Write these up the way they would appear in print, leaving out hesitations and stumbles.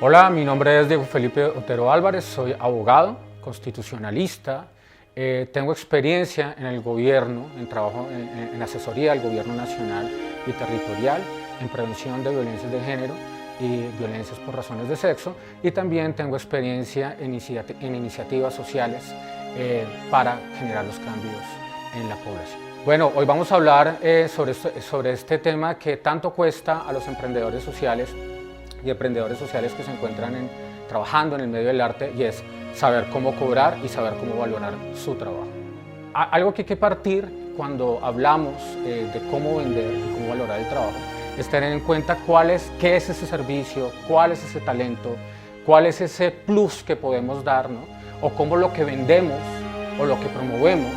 Hola, mi nombre es Diego Felipe Otero Álvarez, soy abogado, constitucionalista, tengo experiencia en el gobierno, en trabajo en asesoría del gobierno nacional y territorial, en prevención de violencias de género y violencias por razones de sexo, y también tengo experiencia en iniciativas sociales para generar los cambios en la población. Bueno, hoy vamos a hablar sobre este tema que tanto cuesta a los emprendedores sociales y emprendedores sociales que se encuentran trabajando en el medio del arte, y es saber cómo cobrar y saber cómo valorar su trabajo. Algo que hay que partir cuando hablamos de cómo vender y cómo valorar el trabajo es tener en cuenta qué es ese servicio, cuál es ese talento, cuál es ese plus que podemos dar, ¿no? O cómo lo que vendemos o lo que promovemos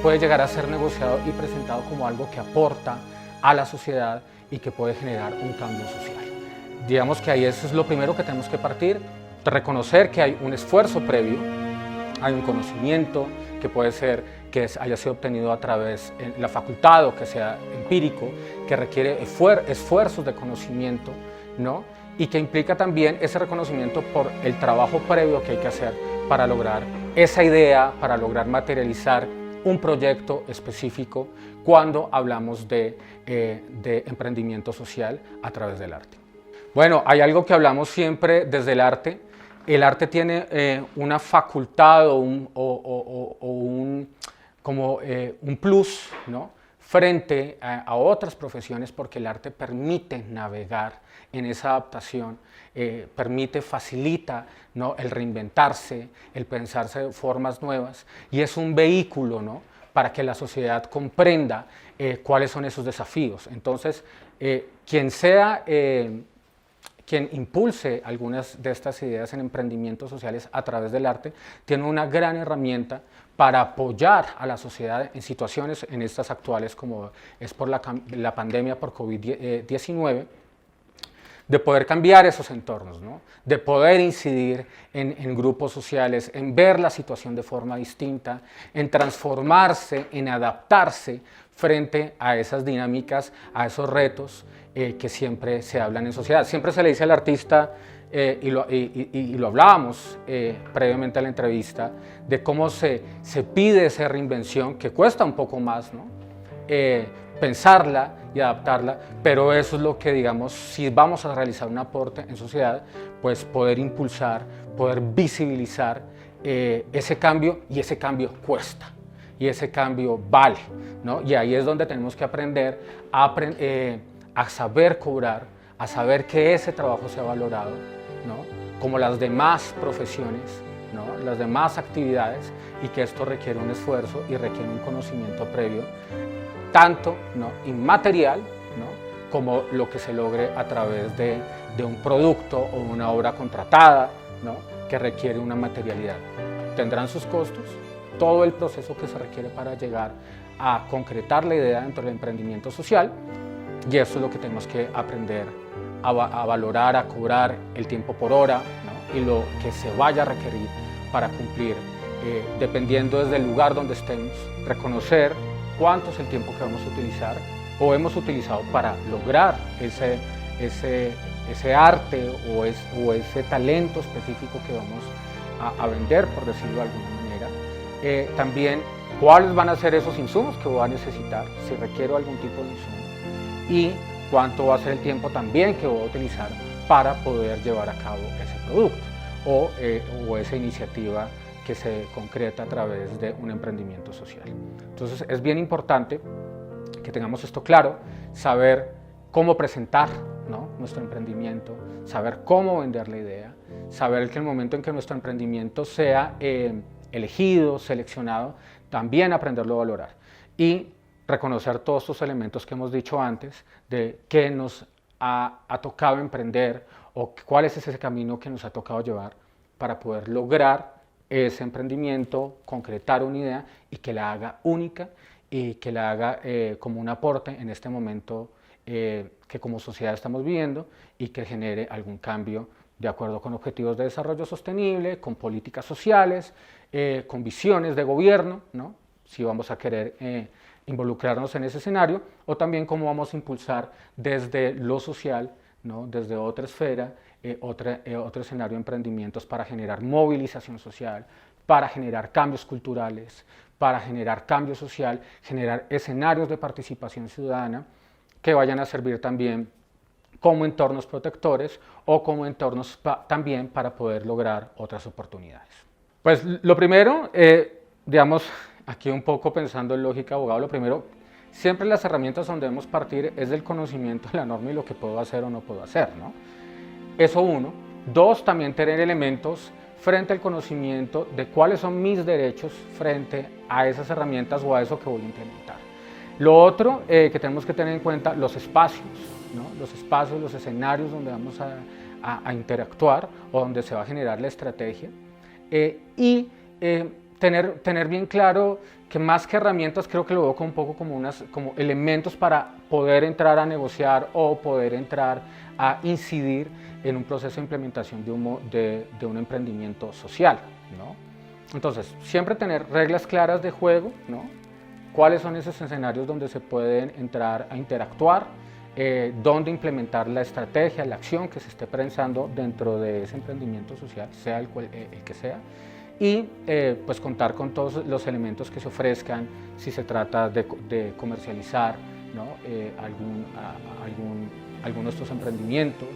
puede llegar a ser negociado y presentado como algo que aporta a la sociedad y que puede generar un cambio social. Digamos que ahí eso es lo primero que tenemos que partir, reconocer que hay un esfuerzo previo, hay un conocimiento que puede ser que haya sido obtenido a través de la facultad o que sea empírico, que requiere esfuerzos de conocimiento, ¿no? Y que implica también ese reconocimiento por el trabajo previo que hay que hacer para lograr esa idea, para lograr materializar un proyecto específico cuando hablamos de emprendimiento social a través del arte. Bueno, hay algo que hablamos siempre desde el arte. El arte tiene una facultad o un plus, ¿no?, frente a otras profesiones, porque el arte permite navegar en esa adaptación, facilita, ¿no?, el reinventarse, el pensarse de formas nuevas, y es un vehículo, ¿no?, para que la sociedad comprenda cuáles son esos desafíos. Entonces, quien impulse algunas de estas ideas en emprendimientos sociales a través del arte, tiene una gran herramienta para apoyar a la sociedad en situaciones, en estas actuales como es por la pandemia por COVID-19, de poder cambiar esos entornos, ¿no?, de poder incidir en grupos sociales, en ver la situación de forma distinta, en transformarse, en adaptarse frente a esas dinámicas, a esos retos que siempre se hablan en sociedad. Siempre se le dice al artista, y lo hablábamos previamente a la entrevista, de cómo se pide esa reinvención, que cuesta un poco más, ¿no?, pensarla y adaptarla, pero eso es lo que, digamos, si vamos a realizar un aporte en sociedad, pues poder impulsar, poder visibilizar ese cambio, y ese cambio cuesta, y ese cambio vale, ¿no? Y ahí es donde tenemos que aprender a saber cobrar, a saber que ese trabajo sea valorado, ¿no?, como las demás profesiones, ¿no?, las demás actividades, y que esto requiere un esfuerzo y requiere un conocimiento previo, tanto, ¿no?, inmaterial, ¿no?, como lo que se logre a través de un producto o una obra contratada, ¿no?, que requiere una materialidad. Tendrán sus costos, todo el proceso que se requiere para llegar a concretar la idea dentro del emprendimiento social, y eso es lo que tenemos que aprender a valorar, a cobrar el tiempo por hora, ¿no?, y lo que se vaya a requerir para cumplir, dependiendo desde el lugar donde estemos, reconocer cuánto es el tiempo que vamos a utilizar o hemos utilizado para lograr ese arte o ese talento específico que vamos a vender, por decirlo de alguna manera. También cuáles van a ser esos insumos que voy a necesitar, si requiero algún tipo de insumo, y cuánto va a ser el tiempo también que voy a utilizar para poder llevar a cabo ese producto o esa iniciativa que se concreta a través de un emprendimiento social. Entonces es bien importante que tengamos esto claro, saber cómo presentar, ¿no?, nuestro emprendimiento, saber cómo vender la idea, saber que el momento en que nuestro emprendimiento sea elegido, seleccionado, también aprenderlo a valorar y reconocer todos estos elementos que hemos dicho antes de qué nos ha tocado emprender o cuál es ese camino que nos ha tocado llevar para poder lograr ese emprendimiento, concretar una idea y que la haga única y que la haga como un aporte en este momento que como sociedad estamos viviendo, y que genere algún cambio de acuerdo con objetivos de desarrollo sostenible, con políticas sociales, con visiones de gobierno, ¿no?, si vamos a querer involucrarnos en ese escenario, o también cómo vamos a impulsar desde lo social, ¿no? Desde otra esfera, otro escenario de emprendimientos para generar movilización social, para generar cambios culturales, para generar cambio social, generar escenarios de participación ciudadana que vayan a servir también como entornos protectores o como entornos también para poder lograr otras oportunidades. Pues lo primero, digamos, aquí un poco pensando en lógica abogado, lo primero, siempre las herramientas donde debemos partir es del conocimiento de la norma y lo que puedo hacer o no puedo hacer, ¿no? Eso uno. Dos, también tener elementos frente al conocimiento de cuáles son mis derechos frente a esas herramientas o a eso que voy a implementar. Lo otro que tenemos que tener en cuenta, los espacios, ¿no? Los espacios, los escenarios donde vamos a interactuar o donde se va a generar la estrategia. Tener bien claro que más que herramientas creo que lo veo un poco como elementos para poder entrar a negociar o poder entrar a incidir en un proceso de implementación de un emprendimiento social, ¿no? Entonces, siempre tener reglas claras de juego, ¿no? Cuáles son esos escenarios donde se pueden entrar a interactuar, dónde implementar la estrategia, la acción que se esté pensando dentro de ese emprendimiento social, sea el que sea, y pues contar con todos los elementos que se ofrezcan si se trata de comercializar, ¿no? Alguno de estos emprendimientos,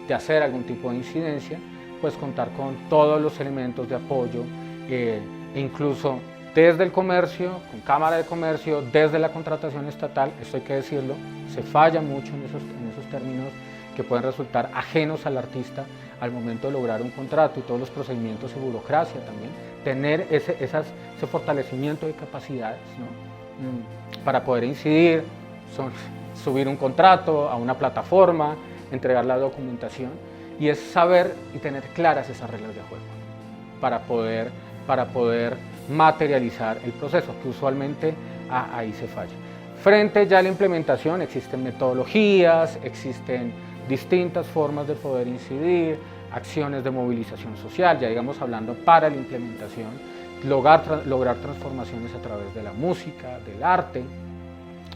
de hacer algún tipo de incidencia, pues contar con todos los elementos de apoyo e incluso desde el comercio, con Cámara de Comercio, desde la contratación estatal, esto hay que decirlo, se falla mucho en esos términos que pueden resultar ajenos al artista al momento de lograr un contrato y todos los procedimientos y burocracia también, tener ese fortalecimiento de capacidades, ¿no? Para poder incidir, subir un contrato a una plataforma, entregar la documentación, y es saber y tener claras esas reglas de juego para poder materializar el proceso, que usualmente ahí se falla. Frente ya a la implementación existen metodologías, existen distintas formas de poder incidir, acciones de movilización social, ya digamos hablando para la implementación, lograr transformaciones a través de la música, del arte,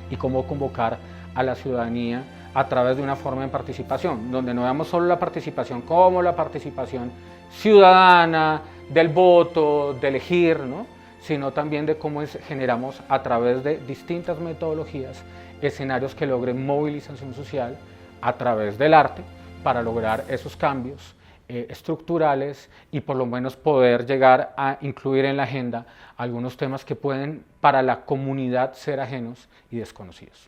y cómo convocar a la ciudadanía a través de una forma de participación, donde no veamos solo la participación como la participación ciudadana, del voto, de elegir, ¿no? Sino también de cómo generamos a través de distintas metodologías escenarios que logren movilización social a través del arte para lograr esos cambios estructurales y por lo menos poder llegar a incluir en la agenda algunos temas que pueden para la comunidad ser ajenos y desconocidos.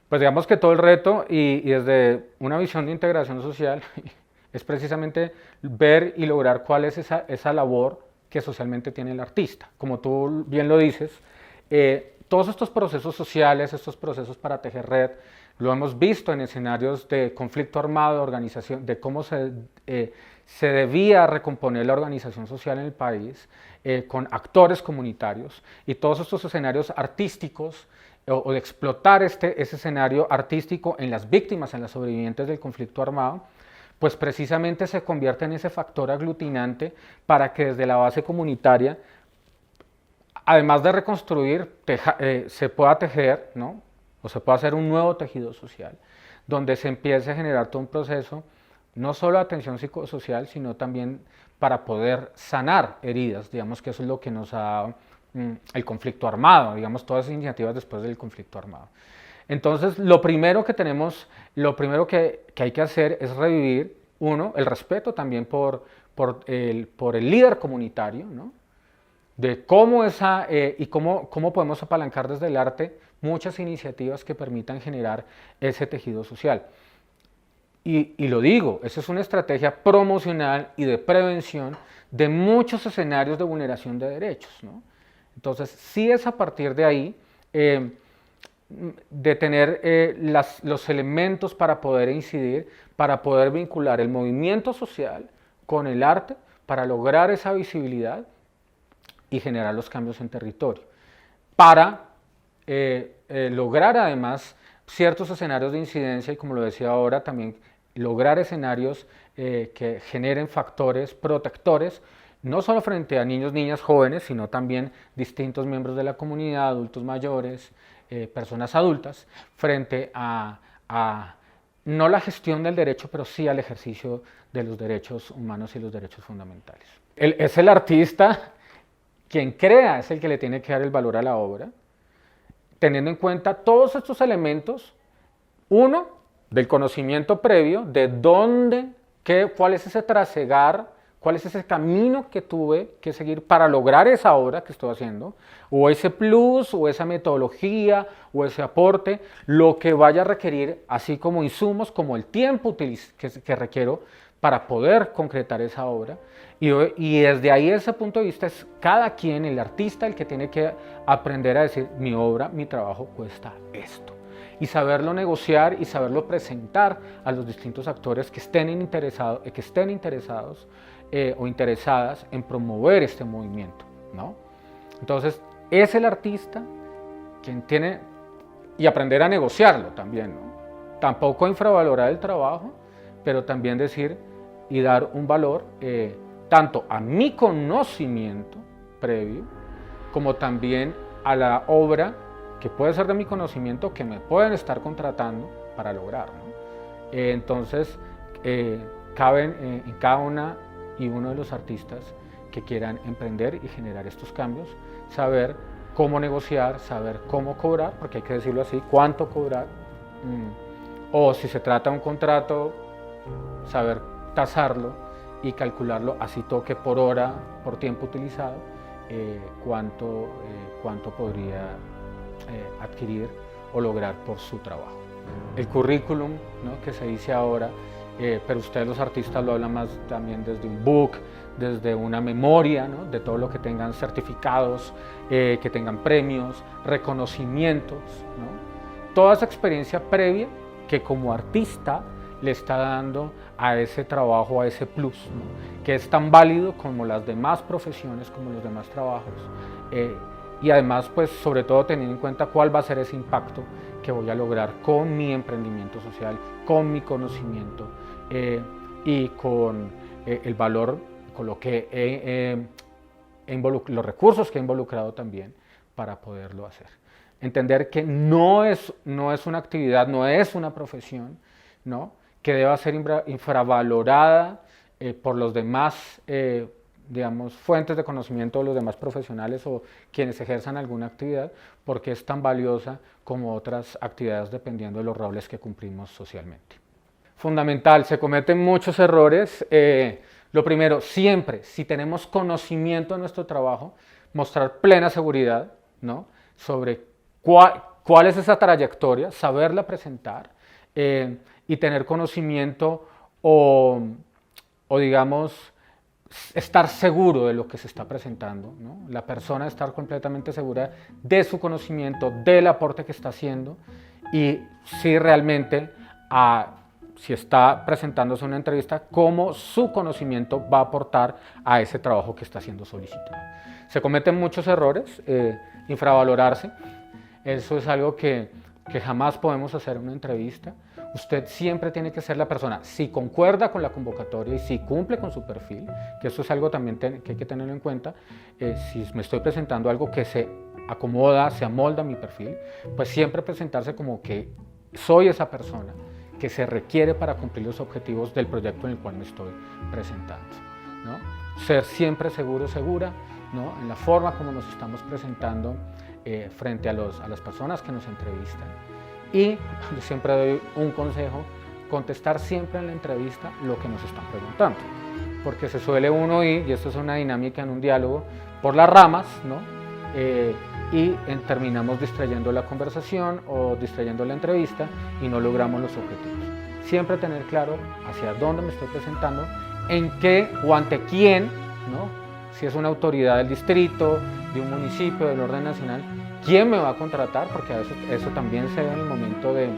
Pues digamos que todo el reto y desde una visión de integración social es precisamente ver y lograr cuál es esa labor que socialmente tiene el artista. Como tú bien lo dices, todos estos procesos sociales, estos procesos para tejer red, lo hemos visto en escenarios de conflicto armado, de organización, de cómo se debía recomponer la organización social en el país, con actores comunitarios, y todos estos escenarios artísticos, o de explotar ese escenario artístico en las víctimas, en las sobrevivientes del conflicto armado, pues precisamente se convierte en ese factor aglutinante para que desde la base comunitaria, además de reconstruir, se pueda tejer, ¿no? O se pueda hacer un nuevo tejido social, donde se empiece a generar todo un proceso, no solo de atención psicosocial, sino también para poder sanar heridas, digamos que eso es lo que nos ha dado el conflicto armado, digamos todas esas iniciativas después del conflicto armado. Entonces, lo primero que hay que hacer es revivir, uno, el respeto también por el líder comunitario, ¿no? De cómo cómo podemos apalancar desde el arte muchas iniciativas que permitan generar ese tejido social. Y lo digo, esa es una estrategia promocional y de prevención de muchos escenarios de vulneración de derechos, ¿no? Entonces, sí es a partir de ahí de tener los elementos para poder incidir, para poder vincular el movimiento social con el arte, para lograr esa visibilidad y generar los cambios en territorio, para lograr además ciertos escenarios de incidencia y, como lo decía ahora, también lograr escenarios que generen factores protectores, no solo frente a niños, niñas, jóvenes, sino también distintos miembros de la comunidad, adultos mayores, personas adultas, frente a no la gestión del derecho, pero sí al ejercicio de los derechos humanos y los derechos fundamentales. Es el artista quien crea, es el que le tiene que dar el valor a la obra, teniendo en cuenta todos estos elementos, uno, del conocimiento previo, de dónde, cuál es ese trasegar, cuál es ese camino que tuve que seguir para lograr esa obra que estoy haciendo, o ese plus, o esa metodología, o ese aporte, lo que vaya a requerir, así como insumos, como el tiempo que requiero para poder concretar esa obra. Y desde ahí, ese punto de vista, es cada quien, el artista, el que tiene que aprender a decir, mi obra, mi trabajo cuesta esto. Y saberlo negociar y saberlo presentar a los distintos actores que estén interesados o interesadas en promover este movimiento, ¿no? Entonces, es el artista quien tiene, y aprender a negociarlo también, ¿no? Tampoco infravalorar el trabajo, pero también decir y dar un valor tanto a mi conocimiento previo, como también a la obra que puede ser de mi conocimiento, que me pueden estar contratando para lograr, ¿no? Entonces, caben en cada una y uno de los artistas que quieran emprender y generar estos cambios, saber cómo negociar, saber cómo cobrar, porque hay que decirlo así, cuánto cobrar, o si se trata de un contrato, saber tasarlo y calcularlo, así toque por hora, por tiempo utilizado, cuánto podría adquirir o lograr por su trabajo. El currículum, ¿no?, que se dice ahora, pero ustedes los artistas lo hablan más también desde un book, desde una memoria, ¿no?, de todo lo que tengan certificados, que tengan premios, reconocimientos, ¿no? Toda esa experiencia previa que como artista le está dando a ese trabajo, a ese plus, ¿no?, que es tan válido como las demás profesiones, como los demás trabajos. Y además, pues, sobre todo teniendo en cuenta cuál va a ser ese impacto que voy a lograr con mi emprendimiento social, con mi conocimiento y con el valor, con lo que los recursos que he involucrado también para poderlo hacer. Entender que no es una actividad, no es una profesión, ¿no?, que deba ser infravalorada por los demás digamos, fuentes de conocimiento de los demás profesionales o quienes ejerzan alguna actividad, porque es tan valiosa como otras actividades dependiendo de los roles que cumplimos socialmente. Fundamental, se cometen muchos errores. Lo primero, siempre, si tenemos conocimiento de nuestro trabajo, mostrar plena seguridad, ¿no?, sobre cuál es esa trayectoria, saberla presentar y tener conocimiento o digamos, estar seguro de lo que se está presentando, ¿no? La persona estar completamente segura de su conocimiento, del aporte que está haciendo y si realmente, si está presentándose una entrevista, cómo su conocimiento va a aportar a ese trabajo que está siendo solicitado. Se cometen muchos errores, infravalorarse, eso es algo que jamás podemos hacer en una entrevista. Usted siempre tiene que ser la persona, si concuerda con la convocatoria y si cumple con su perfil, que eso es algo también que hay que tenerlo en cuenta, si me estoy presentando algo que se acomoda, se amolda a mi perfil, pues siempre presentarse como que soy esa persona que se requiere para cumplir los objetivos del proyecto en el cual me estoy presentando, ¿no? Ser siempre seguro, segura, ¿no?, en la forma como nos estamos presentando frente a las personas que nos entrevistan. Y yo siempre doy un consejo, contestar siempre en la entrevista lo que nos están preguntando, porque se suele uno ir, y esto es una dinámica en un diálogo, por las ramas, ¿no?, y terminamos distrayendo la conversación o distrayendo la entrevista y no logramos los objetivos. Siempre tener claro hacia dónde me estoy presentando, en qué o ante quién, ¿no?, si es una autoridad del distrito, de un municipio, del orden nacional, quién me va a contratar, porque a veces eso también se ve en el momento de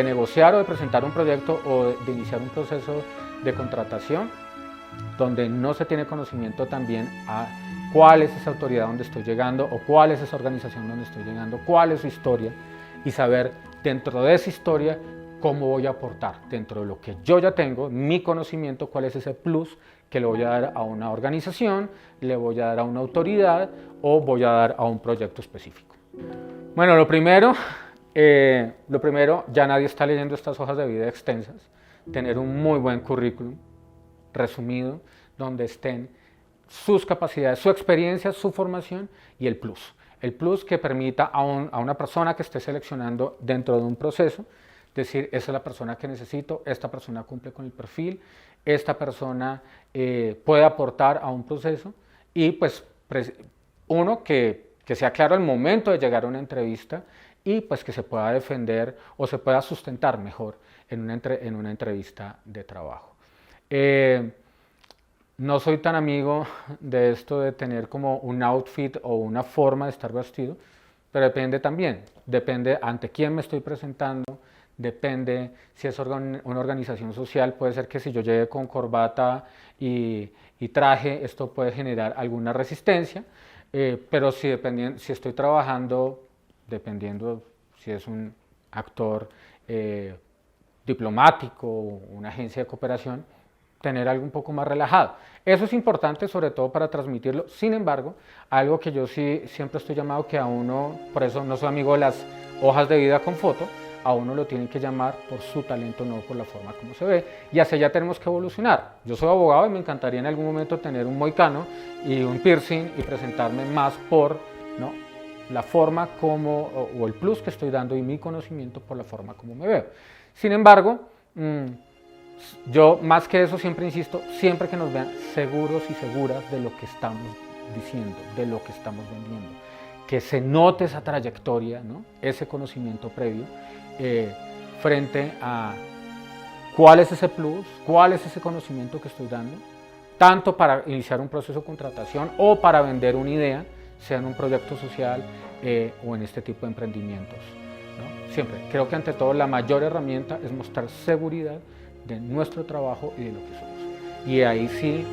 negociar o de presentar un proyecto o de iniciar un proceso de contratación, donde no se tiene conocimiento también a cuál es esa autoridad donde estoy llegando o cuál es esa organización donde estoy llegando, cuál es su historia y saber dentro de esa historia cómo voy a aportar dentro de lo que yo ya tengo, mi conocimiento, cuál es ese plus que le voy a dar a una organización, le voy a dar a una autoridad o voy a dar a un proyecto específico. Bueno, lo primero, Lo primero, ya nadie está leyendo estas hojas de vida extensas, tener un muy buen currículum resumido, donde estén sus capacidades, su experiencia, su formación y el plus. El plus que permita a una persona que esté seleccionando dentro de un proceso, decir, esa es la persona que necesito, esta persona cumple con el perfil, esta persona puede aportar a un proceso y pues uno que sea claro al momento de llegar a una entrevista y pues que se pueda defender o se pueda sustentar mejor en una entrevista de trabajo. No soy tan amigo de esto de tener como un outfit o una forma de estar vestido, pero depende también, depende ante quién me estoy presentando, depende si es una organización social, puede ser que si yo llegue con corbata y traje, esto puede generar alguna resistencia, pero si estoy trabajando, dependiendo si es un actor diplomático o una agencia de cooperación, tener algo un poco más relajado. Eso es importante sobre todo para transmitirlo. Sin embargo, algo que yo sí siempre estoy llamado que a uno, por eso no soy amigo de las hojas de vida con foto, a uno lo tienen que llamar por su talento, no por la forma como se ve, y hacia allá tenemos que evolucionar. Yo soy abogado y me encantaría en algún momento tener un moicano y un piercing y presentarme más por, ¿no?, la forma como, o el plus que estoy dando y mi conocimiento por la forma como me veo. Sin embargo, yo más que eso siempre insisto, siempre que nos vean seguros y seguras de lo que estamos diciendo, de lo que estamos vendiendo, que se note esa trayectoria, ¿no?, ese conocimiento previo, frente a cuál es ese plus, cuál es ese conocimiento que estoy dando, tanto para iniciar un proceso de contratación o para vender una idea, sea en un proyecto social o en este tipo de emprendimientos, ¿no? Siempre, creo que ante todo la mayor herramienta es mostrar seguridad de nuestro trabajo y de lo que somos. Y ahí sí,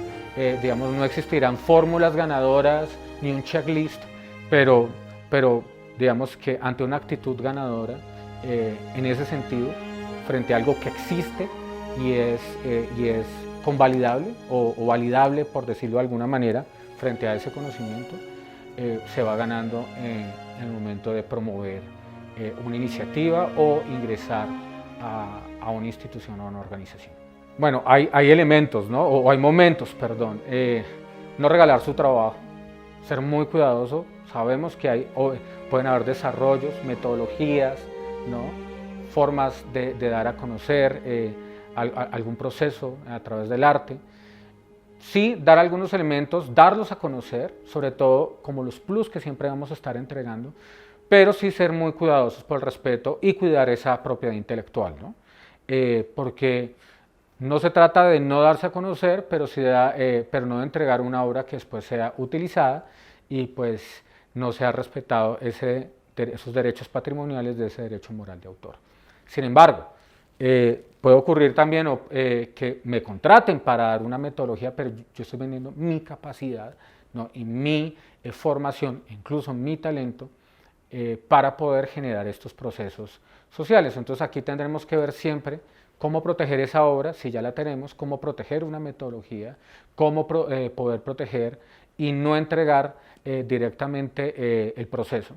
digamos, no existirán fórmulas ganadoras ni un checklist, pero digamos que ante una actitud ganadora, en ese sentido, frente a algo que existe y es convalidable o validable, por decirlo de alguna manera, frente a ese conocimiento, se va ganando en el momento de promover una iniciativa o ingresar a una institución o a una organización. Bueno, hay elementos, ¿no?, o hay momentos, perdón, no regalar su trabajo, ser muy cuidadoso. Sabemos que pueden haber desarrollos, metodologías, ¿no?, formas de dar a conocer algún proceso a través del arte. Sí, dar algunos elementos, darlos a conocer, sobre todo como los plus que siempre vamos a estar entregando, pero sí ser muy cuidadosos por el respeto y cuidar esa propiedad intelectual, ¿no? Porque no se trata de no darse a conocer, pero no de entregar una obra que después sea utilizada y pues no se ha respetado esos derechos patrimoniales de ese derecho moral de autor. Sin embargo, puede ocurrir también que me contraten para dar una metodología, pero yo estoy vendiendo mi capacidad, ¿no?, y mi formación, incluso mi talento, para poder generar estos procesos sociales. Entonces aquí tendremos que ver siempre cómo proteger esa obra, si ya la tenemos, cómo proteger una metodología, cómo poder proteger y no entregar directamente el proceso.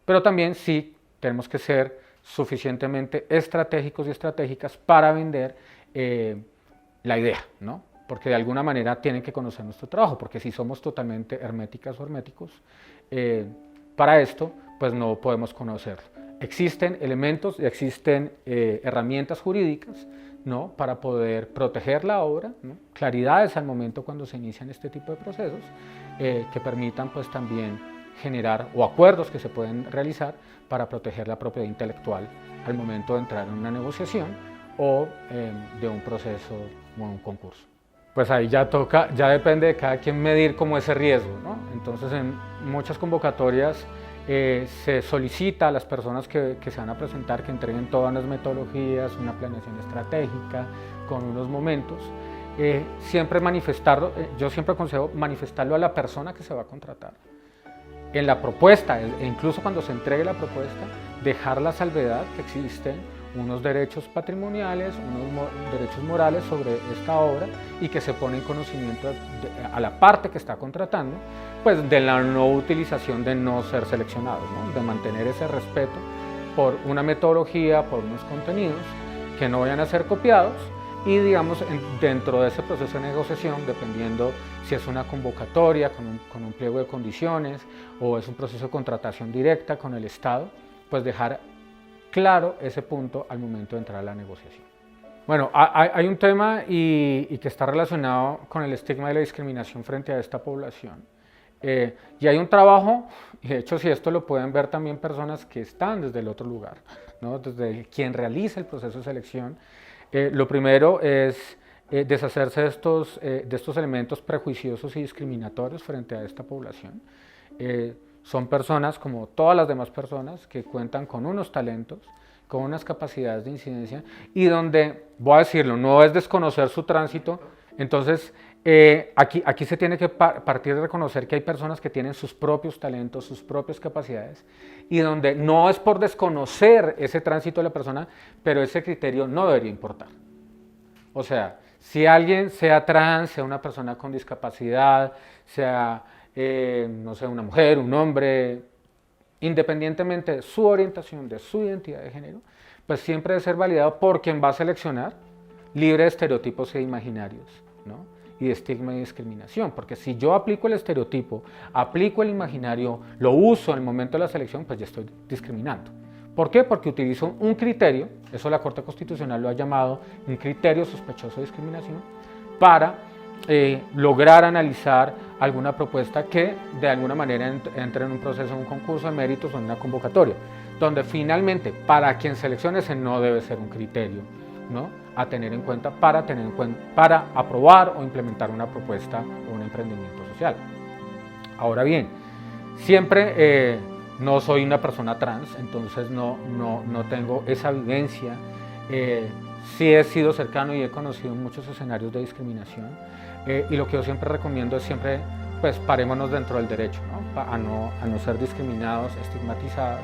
Pero también sí tenemos que ser suficientemente estratégicos y estratégicas para vender la idea, ¿no? Porque de alguna manera tienen que conocer nuestro trabajo, porque si somos totalmente herméticas o herméticos, para esto pues no podemos conocerlo. Existen elementos, existen herramientas jurídicas, ¿no?, para poder proteger la obra, ¿no?, claridades al momento cuando se inician este tipo de procesos, que permitan pues también generar, o acuerdos que se pueden realizar para proteger la propiedad intelectual al momento de entrar en una negociación o de un proceso o un concurso. Pues ahí ya depende de cada quien medir como ese riesgo, ¿no? Entonces en muchas convocatorias se solicita a las personas que se van a presentar que entreguen todas las metodologías, una planeación estratégica con unos momentos. Siempre manifestarlo, yo siempre aconsejo manifestarlo a la persona que se va a contratar. En la propuesta, e incluso cuando se entregue la propuesta, dejar la salvedad que existen unos derechos patrimoniales, unos derechos morales sobre esta obra y que se pone en conocimiento a la parte que está contratando, pues de la no utilización de no ser seleccionados, ¿no?, de mantener ese respeto por una metodología, por unos contenidos que no vayan a ser copiados y digamos dentro de ese proceso de negociación, dependiendo si es una convocatoria con un pliego de condiciones o es un proceso de contratación directa con el Estado, pues dejar claro ese punto al momento de entrar a la negociación. Bueno, hay un tema y que está relacionado con el estigma y la discriminación frente a esta población. Y hay un trabajo, y de hecho si esto lo pueden ver también personas que están desde el otro lugar, ¿no? Desde quien realiza el proceso de selección. Lo primero es deshacerse de estos elementos prejuiciosos y discriminatorios frente a esta población. Son personas como todas las demás personas que cuentan con unos talentos, con unas capacidades de incidencia y donde, voy a decirlo, no es desconocer su tránsito. Entonces aquí se tiene que partir de reconocer que hay personas que tienen sus propios talentos, sus propias capacidades y donde no es por desconocer ese tránsito de la persona, pero ese criterio no debería importar. O sea, si alguien sea trans, sea una persona con discapacidad, sea, no sé, una mujer, un hombre, independientemente de su orientación, de su identidad de género, pues siempre debe ser validado por quien va a seleccionar, libre de estereotipos e imaginarios, ¿no? Y de estigma y discriminación, porque si yo aplico el estereotipo, aplico el imaginario, lo uso en el momento de la selección, pues ya estoy discriminando. ¿Por qué? Porque utilizo un criterio, eso la Corte Constitucional lo ha llamado un criterio sospechoso de discriminación, para lograr analizar alguna propuesta que de alguna manera entre en un proceso, en un concurso de méritos o en una convocatoria, donde finalmente para quien seleccione ese no debe ser un criterio, ¿no?, a tener en cuenta para aprobar o implementar una propuesta o un emprendimiento social. Ahora bien, siempre no soy una persona trans, entonces no tengo esa vivencia. Sí he sido cercano y he conocido muchos escenarios de discriminación y lo que yo siempre recomiendo es siempre, pues parémonos dentro del derecho, ¿no? A no ser discriminados, estigmatizadas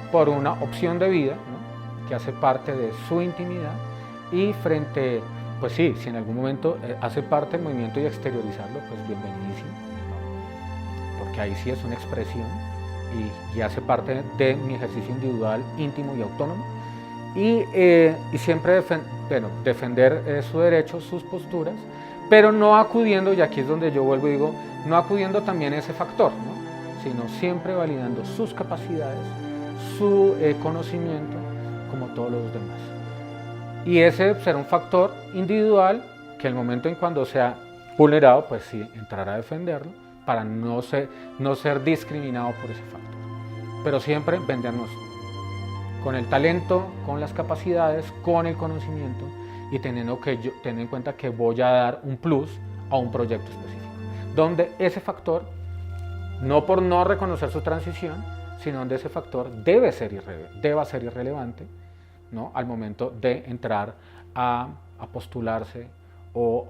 por una opción de vida, ¿no?, que hace parte de su intimidad y frente, pues sí, si en algún momento hace parte del movimiento y exteriorizarlo, pues bienvenidísimo, ¿no?, porque ahí sí es una expresión y hace parte de mi ejercicio individual, íntimo y autónomo. Y siempre defender su derecho, sus posturas, pero no acudiendo, y aquí es donde yo vuelvo y digo, no acudiendo también a ese factor, ¿no?, sino siempre validando sus capacidades, su conocimiento, como todos los demás. Y ese será un factor individual que el momento en cuando sea vulnerado, pues sí, entrar a defenderlo para no ser discriminado por ese factor. Pero siempre vendernos con el talento, con las capacidades, con el conocimiento y teniendo en cuenta que voy a dar un plus a un proyecto específico, donde ese factor, no por no reconocer su transición, sino donde ese factor deba ser irrelevante, ¿no?, al momento de entrar a postularse u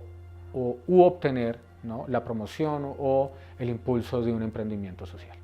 obtener, ¿no?, la promoción o el impulso de un emprendimiento social.